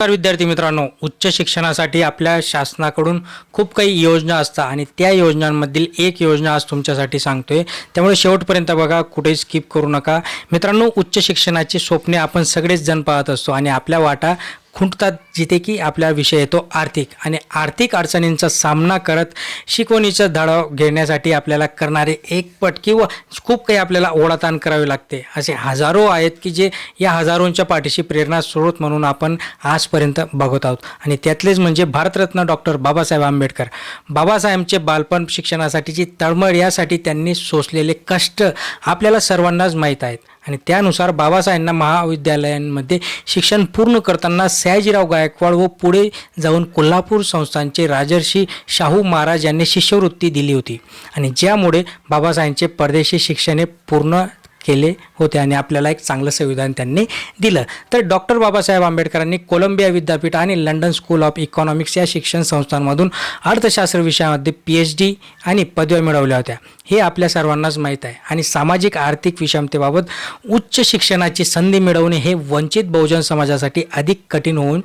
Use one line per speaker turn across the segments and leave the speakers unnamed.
नमस्कार विद्यार्थी मित्रांनो, उच्च शिक्षणासाठी आपल्या शासनाकडून खूप काही योजना असतात आणि त्या योजनांमधील एक योजना आज तुमच्यासाठी सांगतोय, त्यामुळे शेवटपर्यंत बघा, कुठेही स्किप करू नका. मित्रांनो, उच्च शिक्षणाची स्वप्ने आपण सगळेच जण पाहत असतो आणि आपल्या वाटा खुंटतात, जिथे की आपला विषय येतो आर्थिक. आणि आर्थिक अडचणींचा सामना करत शिकवणीचा धडा घेण्यासाठी आपल्याला करणारे एकपट किंवा खूप काही आपल्याला ओढाताण करावे लागते. असे हजारो आहेत की जे या हजारोंच्या पाठीशी प्रेरणा स्रोत म्हणून आपण आजपर्यंत बघत आहोत. आणि त्यातलेच म्हणजे भारतरत्न डॉक्टर बाबासाहेब आंबेडकर. बाबासाहेबांचे बालपण, शिक्षणासाठीची तळमळ, यासाठी त्यांनी सोसलेले कष्ट आपल्याला सर्वांनाच माहीत आहेत. आणि त्यानुसार बाबासाहेबांना महाविद्यालयांमध्ये शिक्षण पूर्ण करताना सयाजीराव गायकवाड व पुढे जाऊन कोल्हापूर संस्थानचे राजर्षी शाहू महाराज यांनी शिष्यवृत्ती दिली होती. आणि ज्यामुळे बाबासाहेबांचे परदेशी शिक्षण पूर्ण केले होते आणि आपल्याला एक चांगलं संविधान त्यांनी दिलं. तर डॉक्टर बाबासाहेब आंबेडकरांनी कोलंबिया विद्यापीठ आणि लंडन स्कूल ऑफ इकॉनॉमिक्स या शिक्षण संस्थांमधून अर्थशास्त्र विषयामध्ये PhD आणि पदव्या मिळवल्या होत्या, हे आपल्या सर्वांनाच माहीत आहे. आणि सामाजिक आर्थिक विषमतेबाबत उच्च शिक्षणाची संधी मिळवणे हे वंचित बहुजन समाजासाठी अधिक कठीण होऊन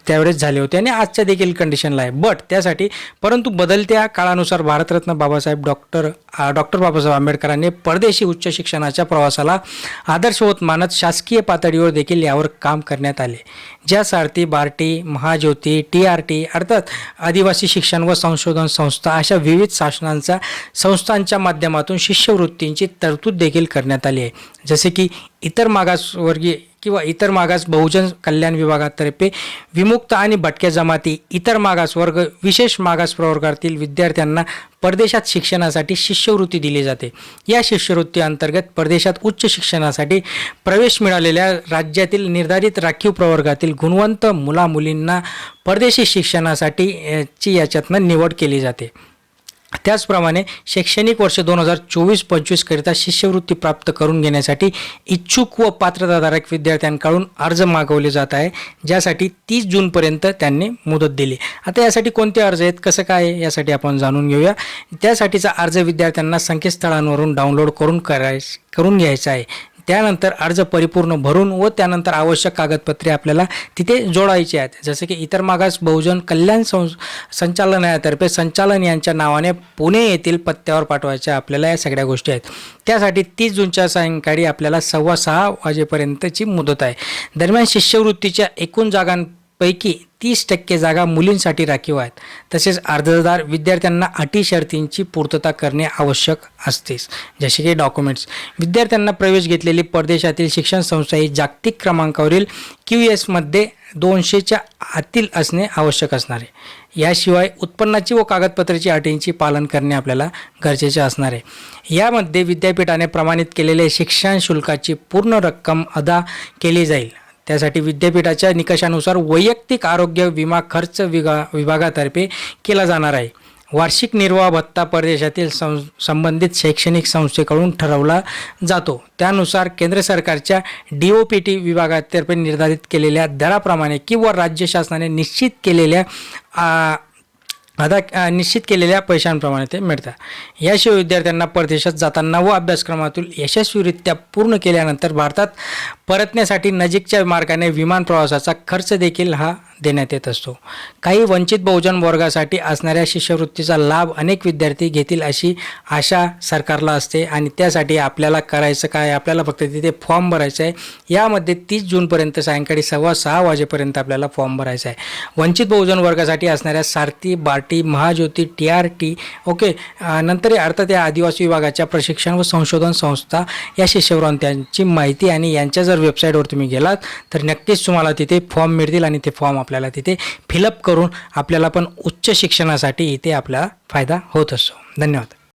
त्यावेळेस झाले होते आणि आजच्या देखील कंडिशनला आहे. परंतु बदलत्या काळानुसार भारतरत्न डॉक्टर बाबासाहेब आंबेडकरांनी परदेशी उच्च शिक्षणाच्या प्रवासाला आदर्शवत मानत शासकीय पातळीवर देखील यावर काम करण्यात आले. ज्या सारथी, बार्टी, महाज्योती, TRT अर्थात आदिवासी शिक्षण व संशोधन संस्था अशा विविध संस्थांच्या माध्यमातून शिष्यवृत्तींची तरतूद देखील करण्यात आली आहे. जसे की इतर मागासवर्गीय किंवा इतर मागास बहुजन कल्याण विभागातर्फे विमुक्त आणि भटक्या जमाती, इतर मागासवर्ग, विशेष मागास प्रवर्गातील विद्यार्थ्यांना परदेशात शिक्षणासाठी शिष्यवृत्ती दिली जाते. या शिष्यवृत्ती अंतर्गत परदेशात उच्च शिक्षणासाठी प्रवेश मिळालेल्या राज्यातील निर्धारित राखीव प्रवर्गातील गुणवंत मुलामुलींना परदेशी शिक्षणासाठी याच्यातनं निवड केली जाते. त्याचप्रमाणे शैक्षणिक वर्ष 2024-25 करिता शिष्यवृत्ती प्राप्त करून घेण्यासाठी इच्छुक व पात्रताधारक विद्यार्थ्यांकडून अर्ज मागवले जात आहे, ज्यासाठी 30 जूनपर्यंत त्यांनी मुदत दिली. आता यासाठी कोणते अर्ज आहेत, कसं काय आहे, यासाठी आपण जाणून घेऊया. त्यासाठीचा अर्ज विद्यार्थ्यांना संकेतस्थळांवरून डाउनलोड करून घ्यायचा आहे. त्यानंतर अर्ज परिपूर्ण भरून व त्यानंतर आवश्यक कागदपत्रे आपल्याला तिथे जोडायची आहेत. जसे की इतर मागास बहुजन कल्याण संचालनालयातर्फे संचालन यांच्या नावाने पुणे येथील पत्त्यावर पाठवायच्या आपल्याला या सगळ्या गोष्टी आहेत. त्यासाठी 30 जूनच्या सायंकाळी आपल्याला 6:15 वाजेपर्यंतची मुदत आहे. दरम्यान शिष्यवृत्तीच्या एकूण जागांपैकी 30% जागा मुलींसाठी राखीव आहेत. तसेच अर्जदार विद्यार्थ्यांना अटी शर्तींची पूर्तता करणे आवश्यक असतेच, जसे की डॉक्युमेंट्स. विद्यार्थ्यांना प्रवेश घेतलेली परदेशातील शिक्षण संस्था ही जागतिक क्रमांकावरील QS मध्ये 200च्या आतील असणे आवश्यक असणार आहे. याशिवाय उत्पन्नाची व कागदपत्राची अटींची पालन करणे आपल्याला गरजेचे असणार आहे. यामध्ये विद्यापीठाने प्रमाणित केलेले शिक्षण शुल्काची पूर्ण रक्कम अदा केली जाईल. त्यासाठी विद्यापीठाच्या निकषानुसार वैयक्तिक आरोग्य विमा खर्च विभागातर्फे केला जाणार आहे. वार्षिक निर्वाह भत्ता परदेशातील संबंधित शैक्षणिक संस्थेकडून ठरवला जातो. त्यानुसार केंद्र सरकारच्या DOPT विभागातर्फे निर्धारित केलेल्या दराप्रमाणे किंवा राज्य शासनाने निश्चित केलेल्या पैशांप्रमाणे ते मिळतात. याशिवाय विद्यार्थ्यांना परदेशात जाताना व अभ्यासक्रमातून यशस्वीरित्या पूर्ण केल्यानंतर भारतात परतण्यासाठी नजीकच्या मार्गाने विमान प्रवासाचा खर्च देखील हा देण्यात येत असतो. काही वंचित बहुजन वर्गासाठी असणाऱ्या शिष्यवृत्तीचा लाभ अनेक विद्यार्थी घेतील अशी आशा सरकारला असते. आणि त्यासाठी आपल्याला करायचं काय, आपल्याला फक्त तिथे फॉर्म भरायचा आहे. यामध्ये 30 जूनपर्यंत सायंकाळी 6:15 वाजेपर्यंत आपल्याला फॉर्म भरायचा आहे. वंचित बहुजन वर्गासाठी असणाऱ्या सारथी, बार्टी, महाज्योती, TRT नंतर अर्थात या आदिवासी विभागाच्या प्रशिक्षण व संशोधन संस्था या शिष्यवृत्त्यांची माहिती आणि यांच्या जर वेबसाईटवर तुम्ही गेलात तर नक्कीच तुम्हाला तिथे फॉर्म मिळतील आणि ते फॉर्म आपल्याला तिथे फिलअप करून आपल्याला पण उच्च शिक्षणासाठी इथे आपला फायदा होत असतो. धन्यवाद.